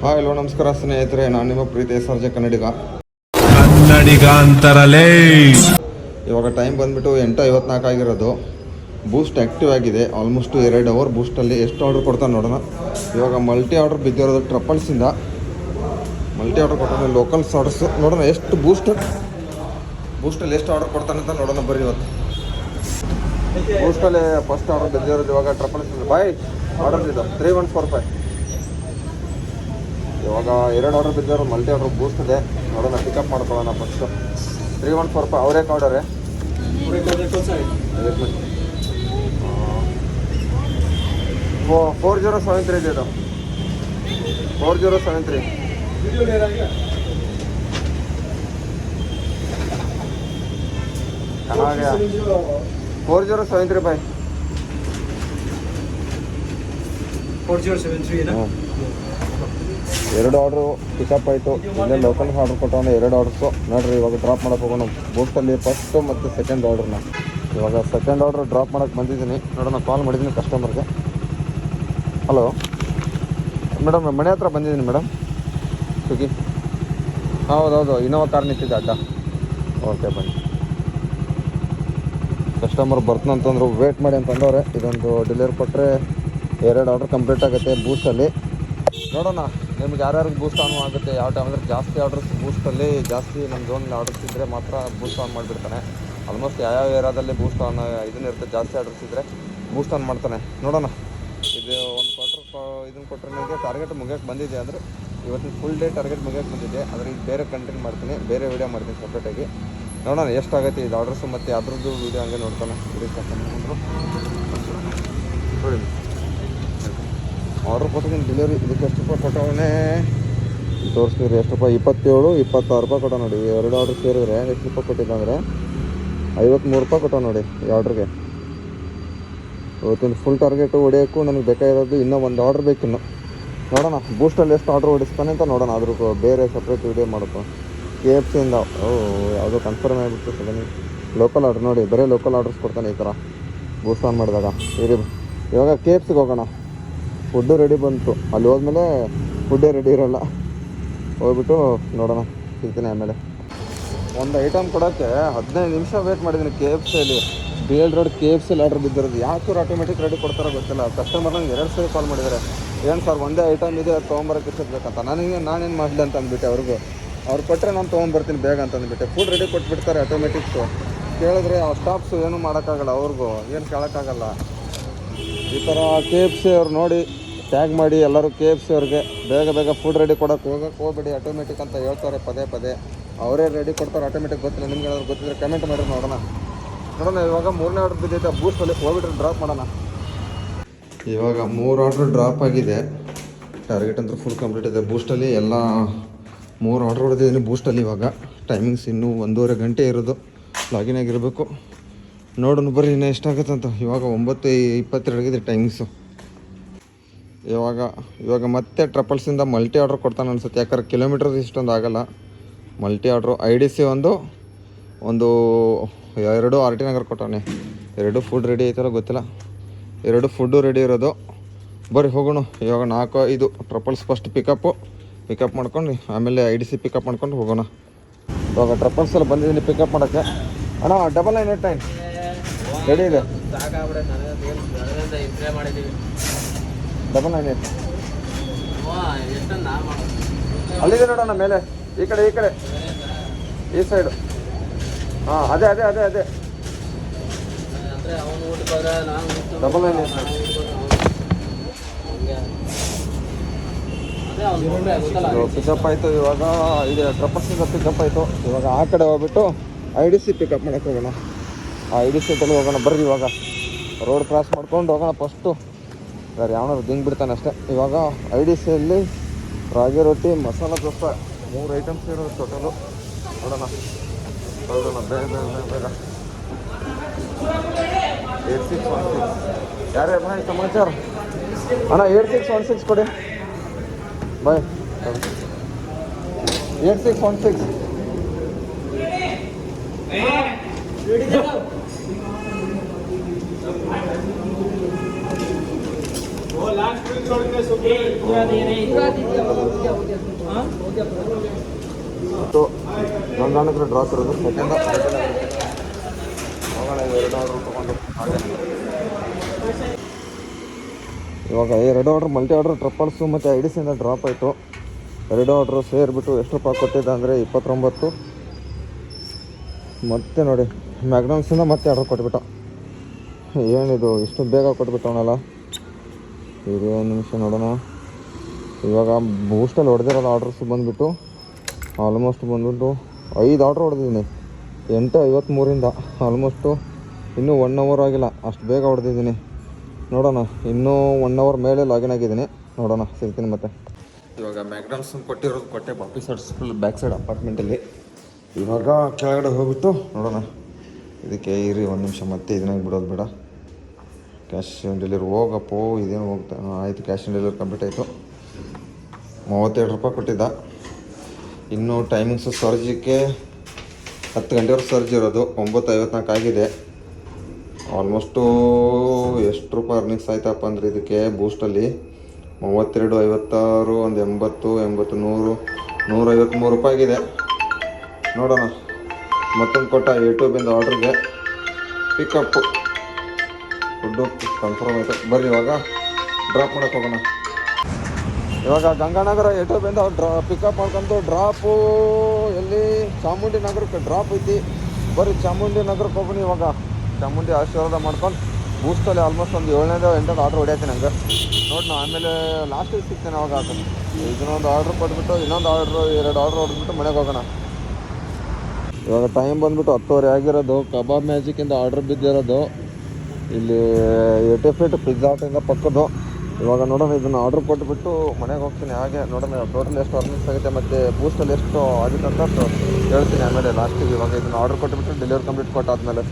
Hi hello ನಮಸ್ಕಾರ ಸ್ನೇಹಿತರೆ, ನಾನು ನಿಮ್ಮ ಪ್ರೀತಿಯ ಸರ್ಜಾ ಕನ್ನಡಿಗ. ಅಂತಾರಲೇ. ಇವಾಗ ಟೈಮ್ ಬಂದುಬಿಟ್ಟು 8:54 ಆಗಿರೋದು. ಬೂಸ್ಟ್ ಆ್ಯಕ್ಟಿವ್ ಆಗಿದೆ ಆಲ್ಮೋಸ್ಟ್ 2 ಅವರ್. ಬೂಸ್ಟಲ್ಲಿ ಎಷ್ಟು ಆರ್ಡ್ರ್ ಕೊಡ್ತಾನೆ ನೋಡೋಣ. ಇವಾಗ ಮಲ್ಟಿ ಆರ್ಡ್ರ್ ಬಿದ್ದಿರೋದು ಟ್ರಪಲ್ಸಿಂದ. ಮಲ್ಟಿ ಆರ್ಡ್ರ್ ಕೊಡ್ತಾನೆ, ಲೋಕಲ್ಸ್ ಆರ್ಡರ್ಸ್ ನೋಡೋಣ. ಎಷ್ಟು ಬೂಸ್ಟಲ್ಲಿ ಎಷ್ಟು ಆರ್ಡ್ರ್ ಕೊಡ್ತಾನೆ ಅಂತ ನೋಡೋಣ ಬರ್ರಿ. ಇವತ್ತು ಬೂಸ್ಟಲ್ಲಿ ಫಸ್ಟ್ ಆರ್ಡರ್ ಬಿದ್ದಿರೋದು ಇವಾಗ ಟ್ರಪಲ್ಸಿಂದ. ಬಾಯ್ ಆರ್ಡರ್ ಇದು 3145. ಇವಾಗ 2 ಆರ್ಡರ್ ಬಿದ್ದಿರೋ ಮಲ್ಟಿ ಆರ್ಡರ್ ಬೂಸ್ಟ್ ಇದೆ. ನೋಡೋಣ, ಪಿಕಪ್ ಮಾಡ್ಕೊಳ್ಳೋಣ ಫಸ್ಟು. 3145 ಅವರೇ ಆರ್ಡರೇ. 4073 ಇದೆ ಇದು. 4073 4073 ಬಾಯ್. 2 ಆರ್ಡ್ರು ಪಿಕಪ್ ಆಯಿತು. ಇಲ್ಲೇ ಲೋಕಲ್ ಆರ್ಡ್ರ್ ಕೊಟ್ಟವನು 2 ಆರ್ಡ್ರಸ್ಸು. ನೋಡಿರಿ, ಇವಾಗ ಡ್ರಾಪ್ ಮಾಡೋಕೆ ಹೋಗೋಣ. ಬೂಸ್ಟಲ್ಲಿ ಫಸ್ಟು ಮತ್ತು ಸೆಕೆಂಡ್ ಆರ್ಡ್ರನ್ನ. ಇವಾಗ ಸೆಕೆಂಡ್ ಆರ್ಡ್ರ್ ಡ್ರಾಪ್ ಮಾಡೋಕ್ಕೆ ಬಂದಿದ್ದೀನಿ. ನೋಡೋಣ, ಕಾಲ್ ಮಾಡಿದ್ದೀನಿ ಕಸ್ಟಮರ್ಗೆ. ಹಲೋ ಮೇಡಮ್, ಮನೆ ಹತ್ರ ಬಂದಿದ್ದೀನಿ ಮೇಡಮ್. ಸ್ವಿಗ್ಗಿ. ಹೌದೌದು, ಇನ್ನೋವಾ ಕಾರ್ ನಿಂತಿದ್ದೆ ಅಡ್ಡ. ಓಕೆ ಬನ್ನಿ. ಕಸ್ಟಮರ್ ಬರ್ತಾನಂತಂದ್ರು, ವೇಟ್ ಮಾಡಿ ಅಂತಂದವ್ರೆ. ಇದೊಂದು ಡೆಲಿವರಿ ಕೊಟ್ಟರೆ 2 ಆರ್ಡ್ರ್ ಕಂಪ್ಲೀಟ್ ಆಗುತ್ತೆ ಬೂಸ್ಟಲ್ಲಿ. ನೋಡೋಣ ನಿಮ್ಗೆ ಯಾರ್ಯಾರಿಗೆ ಬೂಸ್ಟ್ ಆನ್ ಆಗುತ್ತೆ, ಯಾವ ಟೈಮ್ ಅಂದರೆ ಜಾಸ್ತಿ ಆರ್ಡರ್ಸ್ ಬೂಸ್ಟಲ್ಲಿ ಜಾಸ್ತಿ ನಮ್ಮ ಝೋನಲ್ಲಿ ಆರ್ಡರ್ಸ್ ಇದ್ದರೆ ಮಾತ್ರ ಬೂಸ್ಟ್ ಆನ್ ಮಾಡಿಬಿಡ್ತಾನೆ. ಆಲ್ಮೋಸ್ಟ್ ಯಾವ ಏರಿಯಾದಲ್ಲಿ ಬೂಸ್ಟ್ ಆನ್ ಇದನ್ನಿರುತ್ತೆ, ಜಾಸ್ತಿ ಆರ್ಡರ್ಸ್ ಇದ್ದರೆ ಬೂಸ್ಟ್ ಆನ್ ಮಾಡ್ತಾನೆ. ನೋಡೋಣ, ಇದು ಒಂದು ಇದನ್ನು ಕೊಟ್ಟರೆ ನನಗೆ ಟಾರ್ಗೆಟ್ ಮುಗಿಯೋಕ್ಕೆ ಬಂದಿದೆ. ಅಂದರೆ ಇವತ್ತಿನ ಫುಲ್ ಡೇ ಟಾರ್ಗೆಟ್ ಮುಗಿಯೋಕ್ಕೆ ಬಂದಿದೆ. ಆದರೆ ಈಗ ಬೇರೆ ಕಂಟೆಂಟ್ ಮಾಡ್ತೀನಿ, ಬೇರೆ ವೀಡಿಯೋ ಮಾಡ್ತೀನಿ ಸಪ್ರೇಟಾಗಿ. ನೋಡೋಣ ಎಷ್ಟಾಗುತ್ತೆ ಇದು ಆರ್ಡರ್ಸು ಮತ್ತು ಅದ್ರದ್ದು ವೀಡಿಯೋ ಹಂಗೆ ನೋಡ್ತಾನೆ. ನೋಡಿ, ಆರ್ಡ್ರ್ ಕೊಟ್ಟಿದ್ದೀನಿ ಡೆಲಿವರಿ. ಇದಕ್ಕೆ ಎಷ್ಟು ರೂಪಾಯಿ ಕೊಟ್ಟವನೇ ತೋರಿಸ್ತೀರಿ. ಎಷ್ಟು ರೂಪಾಯಿ? 27, 26 ರೂಪಾಯಿ ಕೊಟ್ಟ ನೋಡಿ. 2 ಆರ್ಡ್ರ್ ಸೇರಿದ್ರೆ ಎಷ್ಟು ರೂಪಾಯಿ ಕೊಟ್ಟಿದ್ದ ಅಂದರೆ 53 ರೂಪಾಯಿ ಕೊಟ್ಟ ನೋಡಿ ಈ ಆರ್ಡ್ರಿಗೆ. ಇವತ್ತಿನ ಫುಲ್ ಟಾರ್ಗೆಟು ಹೊಡೆಯೋಕ್ಕೂ ನನಗೆ ಬೇಕಾಗಿರೋದು ಇನ್ನೂ ಒಂದು ಆರ್ಡ್ರ್ ಬೇಕಿನ್ನು. ನೋಡೋಣ ಬೂಸ್ಟಲ್ಲಿ ಎಷ್ಟು ಆರ್ಡ್ರ್ ಹೊಡಿಸ್ತಾನೆ ಅಂತ ನೋಡೋಣ. ಅದ್ರ ಬೇರೆ ಸಪ್ರೇಟ್ ವೀಡಿಯೋ ಮಾಡೋದು. KFCಯಿಂದ ಯಾವುದೋ ಕನ್ಫರ್ಮ್ ಆಗಿಬಿಟ್ಟು ಸಡನ್ ಲೋಕಲ್ ಆರ್ಡ್ರ್. ನೋಡಿ, ಬರೀ ಲೋಕಲ್ ಆರ್ಡರ್ಸ್ ಕೊಡ್ತಾನೆ ಈ ಥರ ಬೂಸ್ಟ್ ಆನ್ ಮಾಡಿದಾಗ. ಇವಾಗ KFCಗೆ ಹೋಗೋಣ. ಫುಡ್ಡು ರೆಡಿ ಬಂತು. ಅಲ್ಲಿ ಹೋದ್ಮೇಲೆ ಫುಡ್ಡೇ ರೆಡಿ ಇರೋಲ್ಲ. ಹೋಗ್ಬಿಟ್ಟು ನೋಡೋಣ, ಸಿಗ್ತೀನಿ ಆಮೇಲೆ. ಒಂದು ಐಟಮ್ ಕೊಡೋಕ್ಕೆ 15 ನಿಮಿಷ ವೇಟ್ ಮಾಡಿದ್ದೀನಿ KFCಯಲ್ಲಿ. BL ರೋಡ್ KFCಯಲ್ಲಿ ಆರ್ಡ್ರ್ ಬಿದ್ದಿರೋದು. ಯಾಕೆ ಆಟೋಮೆಟಿಕ್ ರೆಡಿ ಕೊಡ್ತಾರೋ ಗೊತ್ತಿಲ್ಲ. ಕಸ್ಟಮರ್ ನಂಗೆ 2 ಸರಿ ಕಾಲ್ ಮಾಡಿದ್ದಾರೆ. ಏನು ಸರ್, ಒಂದೇ ಐಟಮ್ ಇದೆ, ಅದು ತೊಗೊಂಬರೋಕ್ಕೆ ಇಷ್ಟಬೇಕಂತ. ನಾನೇನು ಮಾಡಲಿ ಅಂತ ಅಂದ್ಬಿಟ್ಟೆ ಅವ್ರಿಗೂ. ಅವ್ರು ಕೊಟ್ಟರೆ ನಾನು ತೊಗೊಂಬರ್ತೀನಿ ಬೇಗ ಅಂತ ಅಂದ್ಬಿಟ್ಟೆ. ಫುಡ್ ರೆಡಿ ಕೊಟ್ಬಿಡ್ತಾರೆ ಆಟೋಮೆಟಿಕ್ಸು. ಕೇಳಿದ್ರೆ ಆ ಸ್ಟಾಫ್ಸು ಏನೂ ಮಾಡೋಕ್ಕಾಗಲ್ಲ, ಅವ್ರಿಗೂ ಏನು ಕೇಳೋಕ್ಕಾಗಲ್ಲ. ಈ ಥರ KFC ಅವ್ರು ನೋಡಿ ಟ್ಯಾಗ್ ಮಾಡಿ ಎಲ್ಲರೂ KFC ಅವ್ರಿಗೆ ಬೇಗ ಫುಡ್ ರೆಡಿ ಕೊಡೋಕ್ಕೆ ಹೋಗ್ಬೇಡಿ ಆಟೋಮೆಟಿಕ್ ಅಂತ ಹೇಳ್ತಾರೆ ಪದೇ. ಅವರೇ ರೆಡಿ ಕೊಡ್ತಾರೆ ಆಟೋಮೆಟಿಕ್. ಗೊತ್ತಿಲ್ಲ ನಿಮ್ಗೆ ಏನಾದ್ರು ಗೊತ್ತಿದ್ರೆ ಕಮೆಂಟ್ ಮಾಡಿ ನೋಡೋಣ. ಇವಾಗ 3ನೇ ಆರ್ಡ್ರ್ ಬಿದ್ದೈತೆ ಬೂಸ್ಟಲ್ಲಿ. ಹೋಗ್ಬಿಟ್ರೆ ಡ್ರಾಪ್ ಮಾಡೋಣ. ಇವಾಗ 3 ಆರ್ಡ್ರ್ ಡ್ರಾಪ್ ಆಗಿದೆ. ಟಾರ್ಗೆಟ್ ಅಂತೂ ಫುಲ್ ಕಂಪ್ಲೀಟ್ ಇದೆ ಬೂಸ್ಟಲ್ಲಿ. ಎಲ್ಲ 3 ಆರ್ಡ್ರ್ ಹೊಡೆದಿದ್ದೀನಿ ಬೂಸ್ಟಲ್ಲಿ. ಇವಾಗ ಟೈಮಿಂಗ್ಸ್ ಇನ್ನೂ 1.5 ಗಂಟೆ ಇರೋದು. ಲಾಗಿನ್ ಆಗಿರಬೇಕು. ನೋಡೋಣ ಬರ್ರಿ ಇನ್ನೂ ಎಷ್ಟಾಗುತ್ತೆ ಅಂತ. ಇವಾಗ 9:22 ಟೈಮಿಂಗ್ಸು. ಇವಾಗ ಮತ್ತೆ ಟ್ರಪಲ್ಸಿಂದ ಮಲ್ಟಿ ಆರ್ಡ್ರ್ ಕೊಡ್ತಾನೆ ಅನ್ಸುತ್ತೆ. ಯಾಕಂದ್ರೆ ಕಿಲೋಮೀಟರ್ಸ್ ಇಷ್ಟೊಂದು ಆಗೋಲ್ಲ. ಮಲ್ಟಿ ಆರ್ಡ್ರು IDC ಒಂದು 2 RT ನಗರ್ ಕೊಟ್ಟಾನೆ. 2 ಫುಡ್ ರೆಡಿ ಐತಲ್ಲ ಗೊತ್ತಿಲ್ಲ. 2 ಫುಡ್ಡು ರೆಡಿ ಇರೋದು. ಬರ್ರಿ ಹೋಗೋಣ. ಇವಾಗ 4-5 ಟ್ರಪಲ್ಸ್ ಫಸ್ಟ್ ಪಿಕಪ್ ಮಾಡ್ಕೊಂಡು ಆಮೇಲೆ IDC ಪಿಕಪ್ ಮಾಡ್ಕೊಂಡು ಹೋಗೋಣ. ಇವಾಗ ಟ್ರಪಲ್ಸಲ್ಲಿ ಬಂದಿದ್ದೀನಿ ಪಿಕಪ್ ಮಾಡೋಕ್ಕೆ. ಅಣ್ಣ 9989 ರೆಡಿ ಇದೆ. 9998 ಅಲ್ಲಿದೆ ನೋಡೋಣ ಮೇಲೆ. ಈ ಕಡೆ ಈ ಸೈಡು. ಹಾಂ, ಅದೇ 9998 ಪಿಕಪ್ ಆಯಿತು. ಇವಾಗ ಇದೆ ಟ್ರಪಲ್ಸಿಂದ ಪಿಕಪ್ ಆಯಿತು. ಇವಾಗ ಆ ಕಡೆ ಹೋಗ್ಬಿಟ್ಟು IDC ಪಿಕಪ್ ಮಾಡೋಕ್ಕೆ ಹೋಗೋಣ. ಆ IDC ತಲೆ ಹೋಗೋಣ ಬರ್ರಿ. ಇವಾಗ ರೋಡ್ ಕ್ರಾಸ್ ಮಾಡ್ಕೊಂಡು ಹೋಗೋಣ ಫಸ್ಟು. ಸರ್ ಯಾವನಾದ್ರು ದಿಂಗ್ ಬಿಡ್ತಾನೆ ಅಷ್ಟೇ. ಇವಾಗ IDCಯಲ್ಲಿ ರಾಗಿ ರೊಟ್ಟಿ, ಮಸಾಲ ದೋಸೆ 3 ಐಟಮ್ಸ್ ಇರೋದು ಟೋಟಲು. ನೋಡೋಣ ಬೇಗ 8616 ಯಾರೇ ಬಾಯ್ ಸಮಾಚಾರ. ಅಣ್ಣ 8616 ಕೊಡಿ ಬಾಯ್. 8616 1 ಮತ್ತು ಗಂಗಾನಗರ ಡ್ರಾಪ್ ಇರೋದು ಸೆಕೆಂಡ್ ಹೋಗೋಣ. 2 ಆರ್ಡ್ರ್ ತೊಗೊಂಡು ಹಾಗೆ ಇವಾಗ 2 ಆರ್ಡ್ರ್ ಮಲ್ಟಿ ಆರ್ಡ್ರ್ ಟ್ರಪ್ಪಲ್ಸು ಮತ್ತು ಐಡಿಸಿಂದ ಡ್ರಾಪ್ ಆಯಿತು. 2 ಆರ್ಡ್ರು ಸೇರಿಬಿಟ್ಟು ಎಷ್ಟು ರೂಪಾಯಿ ಕೊಟ್ಟಿದ್ದ ಅಂದರೆ 29. ಮತ್ತೆ ನೋಡಿ ಮ್ಯಾಕ್ಡೊನಾಲ್ಡ್ಸಿಂದ ಮತ್ತೆ ಆರ್ಡ್ರ್ ಕೊಟ್ಬಿಟ್ಟ. ಏನಿದು ಇಷ್ಟು ಬೇಗ ಕೊಟ್ಬಿಟ್ಟವನಲ್ಲ. ಇದು ಒಂದು ನಿಮಿಷ ನೋಡೋಣ. ಇವಾಗ ಬೂಸ್ಟಲ್ಲಿ ಹೊಡೆದಿರೋದು ಆರ್ಡ್ರಸ್ ಬಂದುಬಿಟ್ಟು ಆಲ್ಮೋಸ್ಟ್ ಬಂದ್ಬಿಟ್ಟು 5 ಆರ್ಡ್ರ್ ಹೊಡೆದಿದ್ದೀನಿ. 8:53 ಆಲ್ಮೋಸ್ಟು ಇನ್ನೂ 1 ಅವರ್ ಆಗಿಲ್ಲ, ಅಷ್ಟು ಬೇಗ ಹೊಡೆದಿದ್ದೀನಿ. ನೋಡೋಣ, ಇನ್ನೂ 1 ಅವರ್ ಮೇಲೆ ಲಾಗಿನ್ ಆಗಿದ್ದೀನಿ. ನೋಡೋಣ, ಸಿಗ್ತೀನಿ ಮತ್ತೆ. ಇವಾಗ ಮ್ಯಾಕ್ಡೊನಾಲ್ಡ್ಸ್ ಕೊಟ್ಟಿರೋದು ಕೊಟ್ಟೆ ಪಾಪಿ ಸೈಡ್ಸ್ ಫುಲ್ ಬ್ಯಾಕ್ ಸೈಡ್ ಅಪಾರ್ಟ್ಮೆಂಟಲ್ಲಿ. ಇವಾಗ ಕೆಳಗಡೆ ಹೋಗ್ಬಿಟ್ಟು ನೋಡೋಣ. ಇದಕ್ಕೆ ಇರಿ ಒಂದು ನಿಮಿಷ, ಮತ್ತೆ ಇದನ್ನಾಗಿ ಬಿಡೋದು ಬೇಡ. ಕ್ಯಾಶ್ ಆನ್ ಡೆಲಿವರಿ ಹೋಗಪ್ಪೋ, ಇದೇನು ಹೋಗ್ತಾ ಆಯಿತು. ಕ್ಯಾಶ್ ಆನ್ ಡೆಲಿವರಿ ಕಂಪ್ಲೀಟ್ ಆಯಿತು. 32 ರೂಪಾಯಿ ಕೊಟ್ಟಿದ್ದ. ಇನ್ನೂ ಟೈಮಿಂಗ್ಸು ಸರ್ಜಿಗೆ 10 ಗಂಟೆವರೆಗೆ ಸರ್ಜ್ ಇರೋದು. 9:54 ಆಗಿದೆ. ಆಲ್ಮೋಸ್ಟು ಎಷ್ಟು ರೂಪಾಯಿ ಅರ್ನಿಂಗ್ಸ್ ಆಯ್ತಪ್ಪ ಅಂದರೆ ಇದಕ್ಕೆ ಬೂಸ್ಟಲ್ಲಿ 32, 56, ಒಂದು 80, 100, 153 ರೂಪಾಯಿ ಆಗಿದೆ. ನೋಡೋಣ, ಮತ್ತೊಂದು ಕೊಟ್ಟ ಯೂಟ್ಯೂಬಿಂದ ಆರ್ಡ್ರಿಗೆ ಪಿಕಪ್ಪು ಫುಡ್ಡು ಕನ್ಫರ್ಮ್ ಆಯಿತು. ಬರ್ರಿ ಇವಾಗ ಡ್ರಾಪ್ ಮಾಡೋಕ್ಕೆ ಹೋಗೋಣ. ಇವಾಗ ಗಂಗಾನಗರ ಯೂಟ್ಯೂಬಿಂದ ಪಿಕಪ್ ಮಾಡ್ಕೊಂಡು ಡ್ರಾಪು ಎಲ್ಲಿ ಚಾಮುಂಡಿ ನಗರಕ್ಕೆ ಡ್ರಾಪ್ ಐತಿ. ಬರ್ರಿ ಚಾಮುಂಡಿ ನಗರಕ್ಕೆ ಹೋಗೋಣ. ಇವಾಗ ಚಾಮುಂಡಿ ಆಶೀರ್ವಾದ ಮಾಡ್ಕೊಂಡು ಬೂಸ್ಟಲ್ಲಿ ಆಲ್ಮೋಸ್ಟ್ ಒಂದು 7ನೇದು 8ನೇದು ಆರ್ಡ್ರ್ ಹೊಡಿಯತ್ತೀನಿ ಹಂಗೆ. ನೋಡೋಣ, ಆಮೇಲೆ ಲಾಸ್ಟಿಗೆ ಸಿಗ್ತೇನೆ ಅವಾಗ. ಹಾಕೋಣ, ಇದನ್ನೊಂದು ಆರ್ಡ್ರ್ ಕೊಟ್ಬಿಟ್ಟು ಇನ್ನೊಂದು ಆರ್ಡ್ರು 2 ಆರ್ಡ್ರ್ ಹೊಡೆದ್ಬಿಟ್ಟು ಮನೆಗೆ ಹೋಗೋಣ. ಇವಾಗ ಟೈಮ್ ಬಂದುಬಿಟ್ಟು 10:30 ಆಗಿರೋದು. ಕಬಾಬ್ ಮ್ಯಾಜಿಕ್ಕಿಂದ ಆರ್ಡ್ರ್ ಬಿದ್ದಿರೋದು ಇಲ್ಲಿ 80 ಫೀಟ್ ಪಿಜ್ಜಾ ಹಟ್ಟಿಂದ ಪಕ್ಕದ್ದು. ಇವಾಗ ನೋಡೋಣ, ಇದನ್ನು ಆರ್ಡ್ರ್ ಕೊಟ್ಬಿಟ್ಟು ಮನೆಗೆ ಹೋಗ್ತೀನಿ. ಹಾಗೆ ನೋಡೋಣ ಟೋಟಲ್ ಎಷ್ಟು ಅರ್ನಿಂಗ್ಸ್ ಆಗುತ್ತೆ ಮತ್ತು ಬೂಸ್ಟಲ್ಲಿ ಎಷ್ಟು ಆಗುತ್ತೆ ಅಂತ ಹೇಳ್ತೀನಿ ಆಮೇಲೆ ಲಾಸ್ಟಿಗೆ. ಇವಾಗ ಇದನ್ನು ಆರ್ಡ್ರ್ ಕೊಟ್ಬಿಟ್ಟು ಡೆಲಿವರಿ ಕಂಪ್ಲೀಟ್ ಕೊಟ್ಟಾದ್ಮೇಲೆ